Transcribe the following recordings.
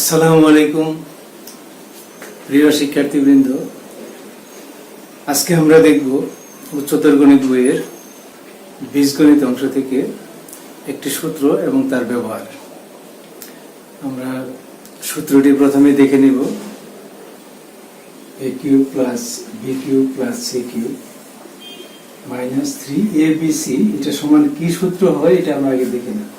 আসসালামু আলাইকুম প্রিয় শিক্ষার্থীবৃন্দ, আজকে আমরা দেখব উচ্চতর গণিত বইয়ের বীজগণিত অংশ থেকে একটি সূত্র এবং তার ব্যবহার। আমরা সূত্রটি প্রথমে দেখে নিব। a cube plus b cube plus c cube minus 3abc, এটা সমান কি সূত্র হয় এটা আমরা আগে দেখে নিই।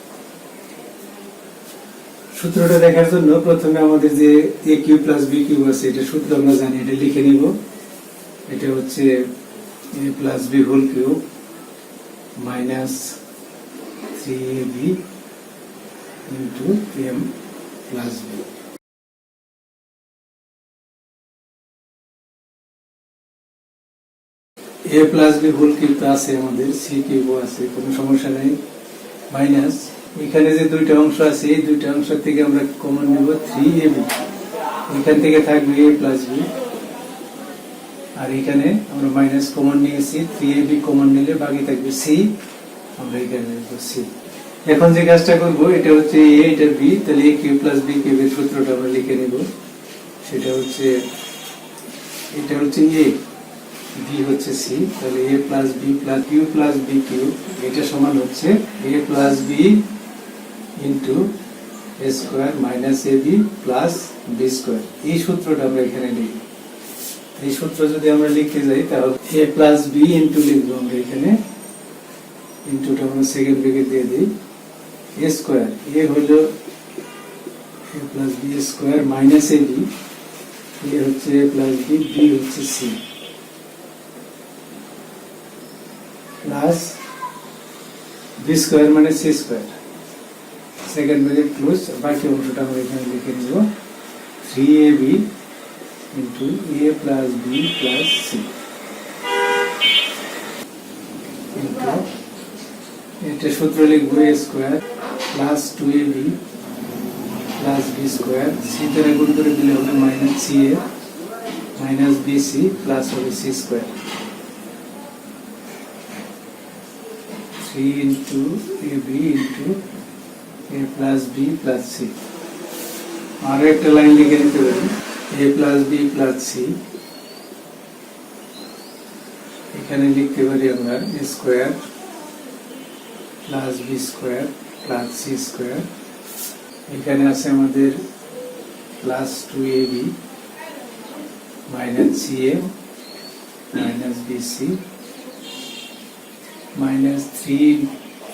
সূত্রটা দেখার জন্য প্রথমে আমাদের যে a cube plus b cube আছে এটা সূত্র আমরা জানি, এটা লিখে নিব। এটা হচ্ছে a plus b whole cube minus 3ab into m plus b. a plus b whole cube তো আছে, আমাদের সি কিউবও আছে, কোনো সমস্যা নেই। মাইনাস এখানে যে দুইটা অংশ আছে এই দুইটা অংশ থেকে আমরা কমন নেব 3ab, এখান থেকে থাকবে a প্লাস বি, আর এখানে আমরা মাইনাস কমন নিয়েছি, 3ab কমন নিলে বাকি থাকবে সি, আমরা এখানে নেব সি। এখন যে কাজটা করব এটা হচ্ছে a, এটা b, তাহলে a কিউব প্লাস বি কিউবের সূত্রটা আমরা লিখে নেব। সেটা হচ্ছে এটা হচ্ছে a, b হচ্ছে c, তাহলে a plus b plus cube plus b cube এটা সমান হচ্ছে a plus b into a square minus ab plus b square. এই সূত্রটা আমরা এখানে লিখব। এই সূত্র যদি আমরা লিখতে যাই তাহলে a প্লাস b ইন্টু লিখবো আমরা এখানে, ইন্টুটা আমরা সেকেন্ড ব্র্যাকেট দিয়ে দিই, a স্কোয়ার, a হলো a plus b square minus ab, a হচ্ছে a প্লাস b, b হচ্ছে c, প্লাস বি স্কোয়ার মানে c square, second bracket close. বাকি অংশটা আমরা এখানে লিখে নিব 3ab into a plus b plus c into এটা সূত্র লিখবো a square plus 2ab plus b square, c দ্বারা গুণ করে দিলে হবে minus c a minus b c plus হবে c square, 3 into ab into a plus b plus c। আর একটা লাইন লিখে নিতে পারি a plus b plus c, এখানে লিখতে পারি আমরা a square plus b square plus c square, এখানে আছে আমাদের plus 2ab minus ca minus bc minus 3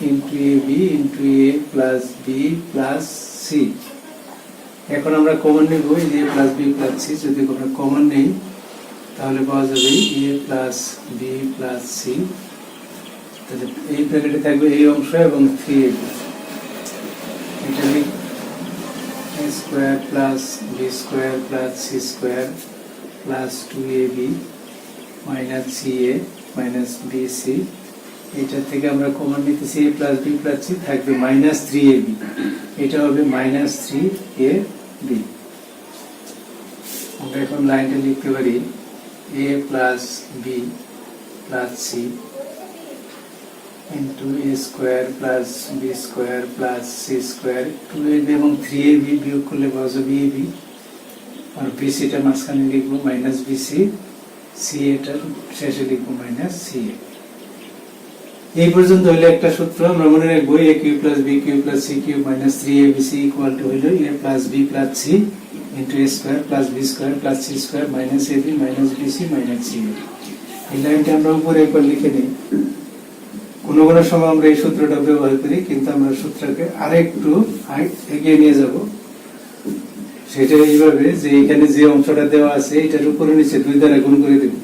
into ab into a plus b plus c। এখন আমরা কমন নেব a plus b plus c, যদি কোনো কমন নেই তাহলে পাওয়া যাবে a plus b plus c, তাহলে এই ব্র্যাকেটে থাকবে এই অংশ এবং 3ab, এটা লিখ a square plus b square plus c square plus 2ab minus ca minus bc, এটা থেকে আমরা কমন নিতেছি a plus b plus c, থাকবে মাইনাস 3ab, এটা হবে মাইনাস 3ab। আমরা এখন লাইনটা লিখতে পারি a plus b plus c into a square plus b square plus c square, 2ab এবং 3ab বিয়োগ করলে পাওয়া যাবে ab, আর বিসিটা মাঝখানে লিখবো মাইনাস বিসি, সি এটা শেষে লিখবো মাইনাস সি এ। এই পর্যন্ত হইলো একটা সূত্র। আমরা মনে রাখবো a cube plus b cube plus c cube minus 3abc equal to হইলো a plus b plus c into a square plus b square plus c square minus ab minus bc minus c। এই লাইনটা আমরা উপরে একবার লিখে নিই। কোনো কোনো সময় আমরা এই সূত্রটা ব্যবহার করি, কিন্তু আমরা সূত্রকে আরেকটু এগিয়ে নিয়ে যাব। সেটা এইভাবে যে এখানে যে অংশটা দেওয়া আছে এটার উপরে নিচে 2 দ্বারা গুণ করে দেব।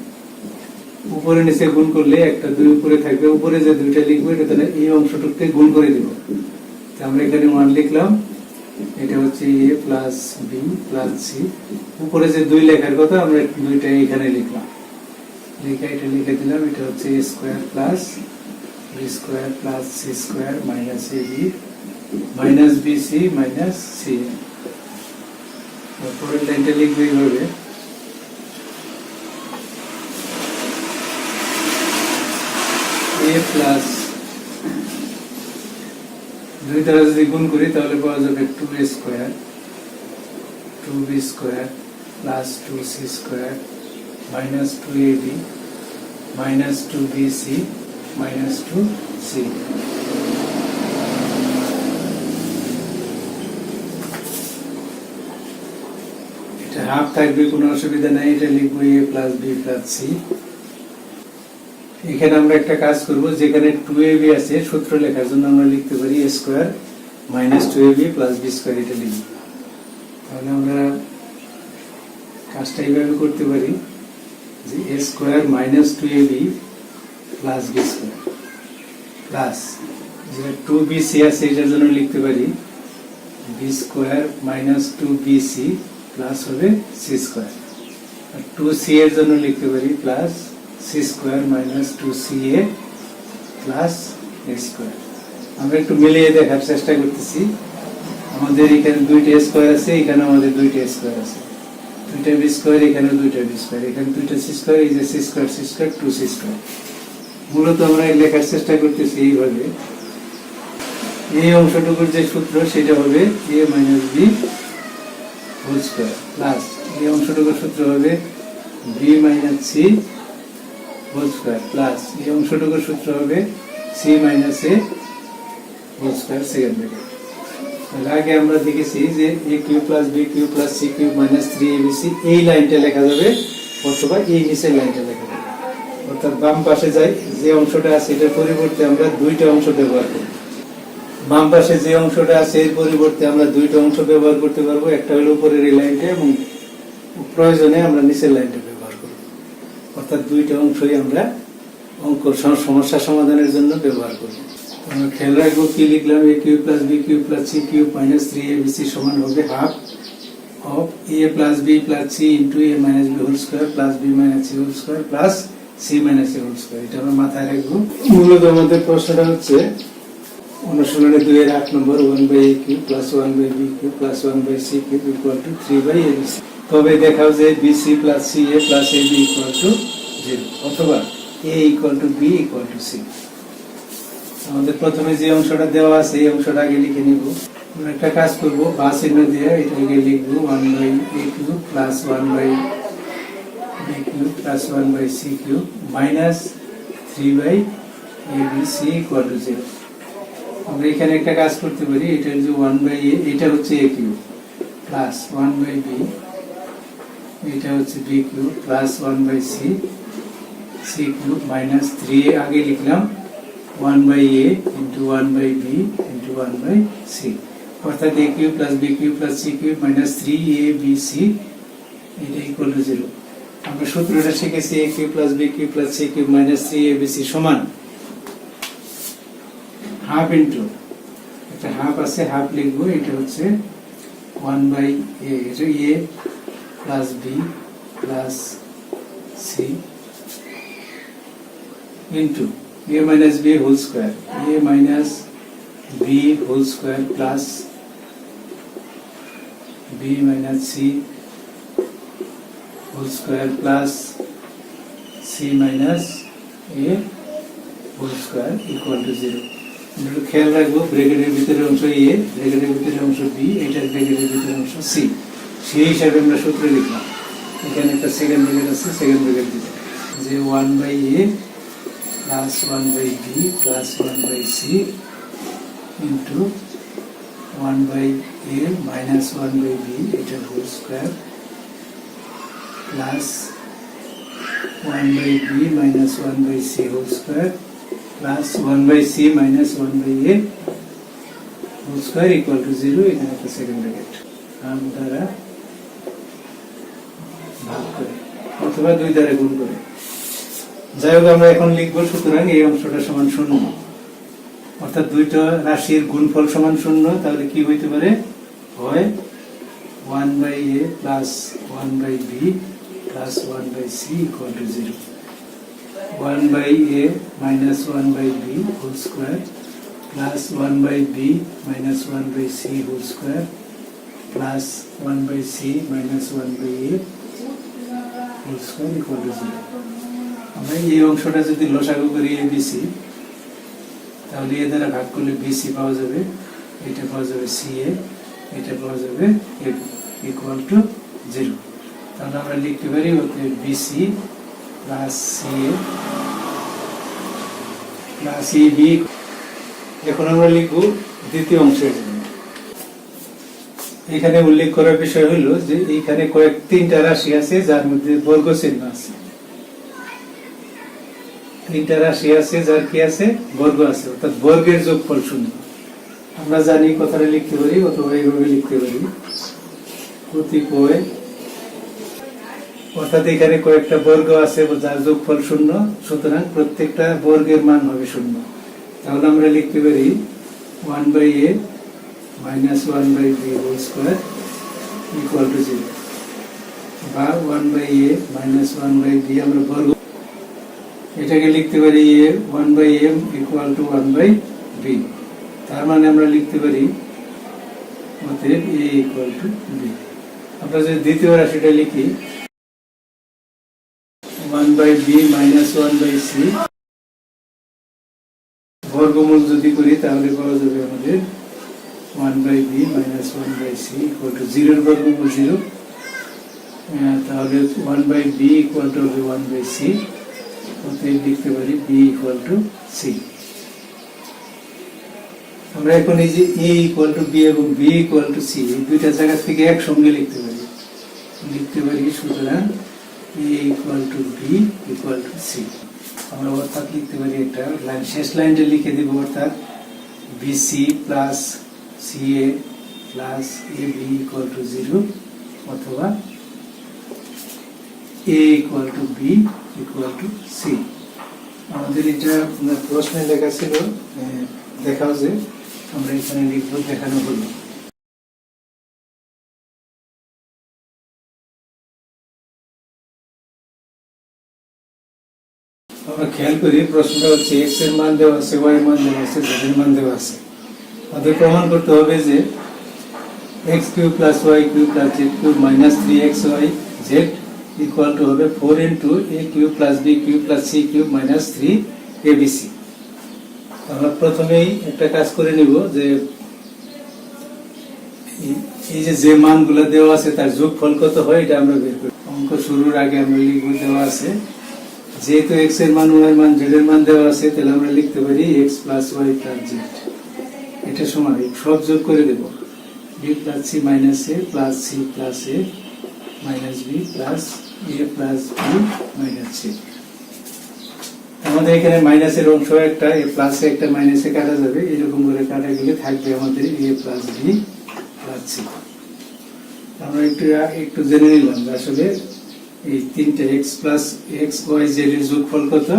উপরে নিচে গুণ করলে একটা 2 উপরে থাকবে, উপরে যে দুইটা লিখবো এটা তাহলে এই অংশটুকুকে গুণ করে দিব। আমরা এখানে 1 লিখলাম, এটা হচ্ছে a plus b plus c, উপরে যে 2 লেখার কথা আমরা দুইটা এখানে লিখলাম, লিখে এটা লিখে দিলাম, এটা হচ্ছে a square plus b square plus c square minus ab minus bc minus c। পরের লাইনটা লিখবো এইভাবে a প্লাস 2 দ্বারা যদি গুণ করি তাহলে পাওয়া যাবে 2a square 2b square plus 2c square minus 2ab minus 2bc minus 2c. এটা হাফ থাকবে, কোনো অসুবিধা নাই, এটা লিখবো a plus b plus c। এখানে আমরা একটা কাজ করব, যেখানে 2ab আছে সূত্র লেখার জন্য আমরা লিখতে পারি a square minus 2ab plus b square, এটা লিখব। তাহলে আমরা কাজটা এইভাবে করতে পারি যে a square minus 2ab plus b square plus যেটা 2bc আছে এটার জন্য লিখতে পারি b square minus 2bc plus হবে c square, আর 2c এর জন্য লিখতে পারি plus c square minus 2ca plus a square। আমরা একটু মিলিয়ে দেখার চেষ্টা করতেছি। আমাদের এখানে দুইটা স্কয়ার আছে, এখানে আমাদের দুইটা স্কয়ার আছে, দুইটা বি স্কয়ার, এখানে দুইটা বি স্কয়ার, এখানে দুইটা সি স্কয়ার, এই যে সি স্কয়ার 2c স্কয়ার। মূলত আমরা লেখার চেষ্টা করতেছি এইভাবে, এই অংশটুকুর যে সূত্র সেটা হবে a minus b whole square plus এই অংশটুকুর সূত্র হবে b minus c whole square plus এই অংশটুকুর সূত্র হবে c minus a whole square second bracket. আগে আমরা দেখেছি যে a cube plus b cube plus c cube minus 3abc এই লাইনটা লেখা যাবে অথবা এই নিচের লাইনটা লেখা যাবে। অর্থাৎ বাম পাশে যাই যে অংশটা আছে এটার পরিবর্তে আমরা দুইটা অংশ ব্যবহার করব। বাম পাশে যে অংশটা আছে এর পরিবর্তে আমরা দুইটা অংশ ব্যবহার করতে পারবো, একটা হলো উপরের এই লাইনটা এবং প্রয়োজনে আমরা নিচের লাইনটা ব্যবহার করব। অর্থাৎ দুইটা অংশই আমরা অঙ্ক সমস্যা সমাধানের জন্য ব্যবহার করব। আমরা খেয়াল রাখবো কি লিখলাম, a cube plus b cube plus c cube minus 3abc সমান হবে half of a plus b plus c into a minus b whole square plus b minus c whole square plus c minus a whole square. এটা আমরা মাথায় রাখবো। মূলত আমাদের প্রশ্নটা হচ্ছে অনুশীলনে 2 এর 8 নম্বর 1/a cube plus 1/b cube plus 1/c cube equal to 3/abc। তবে দেখাও যে bc plus ca plus ab equal to 0 অথবা a equal to b equal to c। আমাদের প্রথমে যে অংশটা দেওয়া আছে এই অংশটা আগে লিখে নিব। আমরা একটা কাজ করব, বা চিহ্ন দিয়ে এটাকে লিখব 1/a cube plus 1/b cube plus 1/c cube minus 3/abc equal to 0। আমরা এখানে একটা কাজ করতে পারি, এটা যে 1/a এটা হচ্ছে a কিউব প্লাস 1/b এটা হচ্ছে b cube plus 1/c c cube minus 3a আগে লিখলাম 1/a into 1/b into 1/c, অর্থাৎ a cube plus b cube plus c cube minus 3abc এটা ইকুয়াল টু 0। আমরা সূত্রটা শিখেছি a cube plus b cube plus c cube minus 3abc সমান half into একটা half আছে, হাফ লিখবো, এটা হচ্ছে 1/a এটা a plus b plus c into a minus b whole square, a minus b whole square plus b minus c whole square plus c minus a whole square equal to 0। আমরা খেয়াল রাখবো ব্র্যাকেটের ভিতরে অংশ a, ব্র্যাকেটের ভিতরে অংশ b, এটার ব্র্যাকেটের ভিতরে অংশ c। সেই হিসাবে আমরা সূত্র লিখলাম। এখানে একটা সেকেন্ড ব্র্যাকেট আছে, সেকেন্ড ব্র্যাকেট দিতে যে 1/a plus 1/b plus 1/c into 1/a minus 1/b এটা whole square plus 1/b minus 1/c whole square plus 1/c minus 1/a whole square equal to 0। এখানে একটা সেকেন্ড ব্র্যাকেট হাফ দ্বারা ভাগ করে অথবা 2 দ্বারা গুণ করে। যাই হোক আমরা এখন লিখবো, সুতরাং এই অংশটা সমান 0, অর্থাৎ দুইটা রাশির গুণফল সমান 0। তাহলে কি হইতে পারে, হয় 1/a plus 1/b plus 1/c equal to 0, 1/a minus 1/b whole square plus 1/b minus 1/c whole square plus 1/c minus 1/a whole square equal to 0। আমরা এই অংশটা যদি লসাগু করি abc, তাহলে এ দ্বারা ভাগ করলে bc পাওয়া যাবে, এটা পাওয়া যাবে ca, এটা পাওয়া যাবে ab। Equal to 0। তাহলে আমরা লিখতে পারি অতএব bc plus ca plus ab. এখন আমরা লিখব দ্বিতীয় অংশের জন্য। এখানে উল্লেখ করার বিষয় হলো যে এখানে তিনটা রাশি আছে যার মধ্যে বর্গ চিহ্ন আছে, তিনটা রাশি আছে যার কি আছে, বর্গ আছে, অর্থাৎ বর্গের যোগফল শূন্য। আমরা জানি কথাটা লিখতে পারি অথবা এইভাবে লিখতে পারি কতিপয়, অর্থাৎ এখানে কয়েকটা বর্গ আছে যার যোগফল শূন্য, সুতরাং প্রত্যেকটা বর্গের মান হবে শূন্য। তাহলে আমরা লিখতে পারি 1/a minus 1/b whole square equal to 0 বা 1/a minus 1/b আমরা বর্গ, এটাকে লিখতে পারি a 1/m equal to 1/b। তার মানে আমরা লিখতে পারি অতএব a equal to b। আমরা যদি দ্বিতীয় রাশিটা লিখি 1/b minus 1/c বর্গমূল যদি করি তাহলে পাওয়া যাবে আমাদের 1/b minus 1/c equal to 0 এর বর্গমূল 0, তাহলে 1/b equal to 1/c, অতএব লিখতে পারি b equal to c। আমরা এখন এই যে a equal to b এবং b equal to c এই দুইটা জায়গা থেকে একসঙ্গে লিখতে পারি, সুতরাং a equal to b equal to c। আমরা অর্থাৎ লিখতে পারি একটা লাইন, শেষ লাইনটা লিখে দেব, অর্থাৎ bc plus ca plus ab equal to 0 অথবা a equal to b equal to c। আমাদের এটা প্রশ্নে লেখা ছিল, দেখাও যে আমরা এখানে লিখবো, দেখানো হলো। আমরা খেয়াল করি প্রশ্নটা হচ্ছে x এর মান দেওয়া আছে, y এর মান দেওয়া আছে, z এর মান দেওয়া আছে। আমাদের প্রমাণ করতে হবে যে x cube plus y cube plus z cube minus 3xy z equal to হবে 4 into a cube plus b cube plus c cube minus 3abc। আমরা প্রথমেই একটা কাজ করে নিব যে এই যে মানগুলো দেওয়া আছে তার যোগফল কত হয় এটা আমরা বের করি। অঙ্ক শুরুর আগে আমরা লিখব, দেওয়া আছে যেহেতু x এর মান, y এর মান, z এর মান দেওয়া আছে, তাহলে আমরা লিখতে পারি x plus y plus z, এটা সমান সব যোগ করে দেব, b plus c minus a plus c plus a minus b plus a plus b minus c। আমাদের এখানে মাইনাসের অংশ একটা, a প্লাস একটা মাইনাসে কাটা যাবে, এরকম করে কাটা গেলে থাকবে আমাদের a plus b plus c। আমরা একটু জেনে নিলাম যে আসলে এই তিনটা x plus x y z এর যোগফল কত,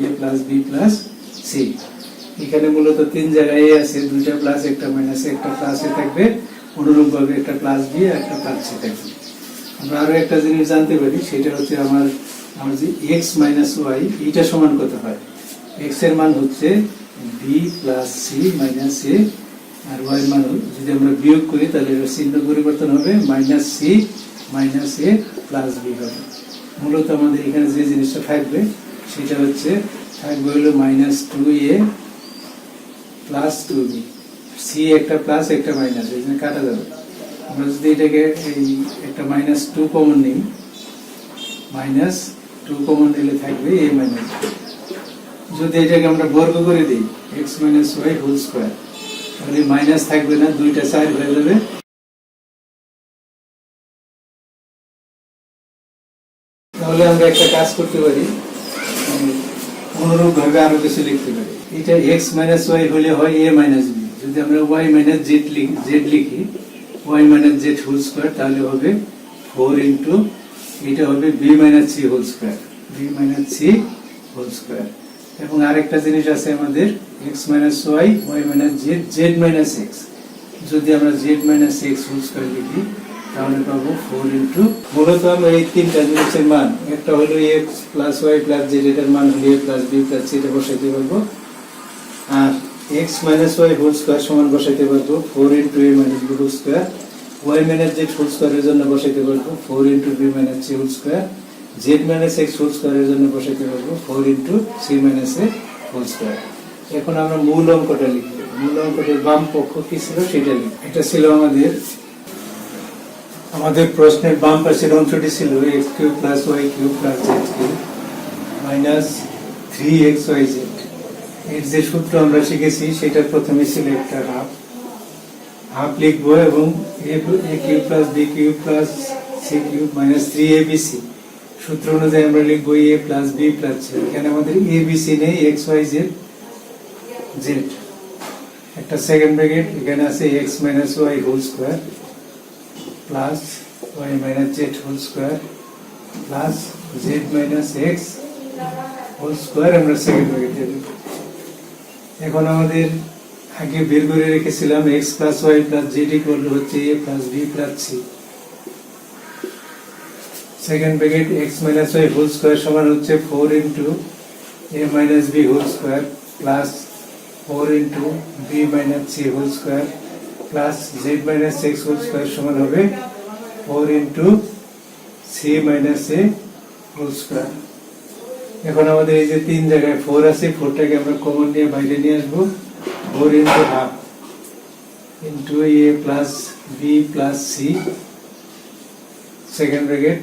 a plus b plus c। এখানে মূলত তিন জায়গায় a আছে, দুইটা প্লাস একটা মাইনাস, একটা প্লাসে থাকবে, অনুরূপভাবে একটা প্লাস b আর একটা প্লাস c থাকবে। আমরা আরো একটা জিনিস জানতে পারি, সেটা হচ্ছে আমার যে x মাইনাস y এটা সমান কত হয়। x এর মান হচ্ছে b plus c minus a, আর y এর মান যদি আমরা বিয়োগ করি তাহলে এর চিহ্ন পরিবর্তন হবে, minus c minus a plus b হবে। মূলত আমাদের এখানে যে জিনিসটা থাকবে সেটা হচ্ছে থাকবে হলো minus 2a plus 2b, c একটা প্লাস একটা মাইনাস, এই জন্য কাটা যাবে। আমরা যদি এটাকে এই একটা মাইনাস 2 কমন নিই, মাইনাস 2 কমন নিলে থাকবে a মাইনাস b। যদি এটাকে আমরা বর্গ করে দিই x minus y whole square, তাহলে মাইনাস থাকবে না, দুইটা 4 হয়ে যাবে। তাহলে আমরা একটা কাজ করতে পারি, অনুরূপ ভাবে আরো কিছু লিখতে পারি। এটা x মাইনাস y হলে হয় a মাইনাস b, যদি আমরা y মাইনাস z লিখি, y minus z whole square, তাহলে হবে 4 ইন্টু এটা হবে b minus c whole square, b minus c whole square. এবং আরেকটা জিনিস আছে আমাদের x minus y, y minus z, z minus x, যদি আমরা z minus x whole square লিখি তাহলে পাবো 4 ইন্টু, মূলত আমরা এই তিনটা জিনিসের মান, একটা হলো x plus y plus z, এটার মান হলো a plus b plus c, এটা বসাইতে পারবো, আর x minus y whole square সমান বসাইতে পারবো 4 into a minus b whole square, y minus z whole স্কয়ারের জন্য বসাইতে পারবো 4 into b minus c whole square, z minus x whole স্কয়ারের জন্য বসাইতে পারবো 4 into c minus a whole square. এখন আমরা মূল অঙ্কটা লিখবো, মূল অঙ্কটার বাম পক্ষ কি ছিল সেটা লিখবো। এটা ছিল আমাদের আমাদের প্রশ্নের বাম পাশের অংশটি ছিল x cube plus y cube plus z cube minus 3xyz। এর যে সূত্র আমরা শিখেছি সেটা প্রথমে ছিল একটা হাফ লিখবো এবং a cube plus b cube plus c cube minus 3abc সূত্র অনুযায়ী আমরা লিখবো a plus b plus c. এখানে আমাদের abc নেই, xyz z। একটা সেকেন্ড ব্র্যাকেট, এখানে আছে x minus y whole square plus y minus z whole square plus z minus x whole square আমরা সেকেন্ড ব্র্যাকেট দিয়ে দেব। এখন আমাদের আগে বের করে রেখেছিলাম x plus y plus z equal to হচ্ছে a plus b plus c. Second bracket x minus y whole square সমান হচ্ছে 4 into a minus b whole square plus 4 into b minus c whole square plus z minus x whole square সমান হবে 4 into c minus a whole square. এখন আমাদের এই যে তিন জায়গায় 4 আছে, 4টাকে আমরা কমন নিয়ে বাইরে নিয়ে আসবো। 4 into half into a plus b plus c second bracket,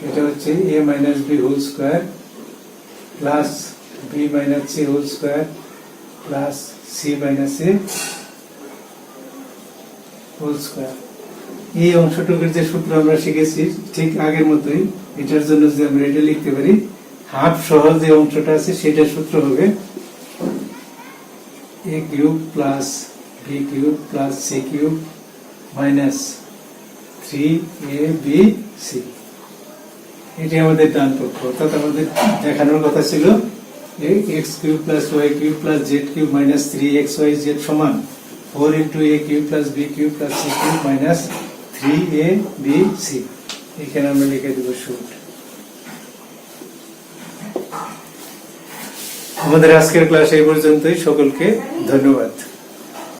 এটা হচ্ছে a minus b whole square plus b minus c whole square plus c minus a whole square. এই অংশটুকুর যে সূত্র আমরা শিখেছি ঠিক আগের মতোই, এটার জন্য যদি আমরা এটা লিখতে পারি, হাফ সহ যে অংশটা আছে সেটার সূত্র হবে a cube plus b cube plus c cube minus 3abc। এটি আমাদের ডান পক্ষ, অর্থাৎ আমাদের দেখানোর কথা ছিল x cube plus y cube plus z cube minus 3xyz সমান 4 into a cube plus b cube plus c cube minus 3abc। এখানে আমরা লিখে দেব শুট। আমাদের আজকের ক্লাস এই পর্যন্তই। সকলকে ধন্যবাদ।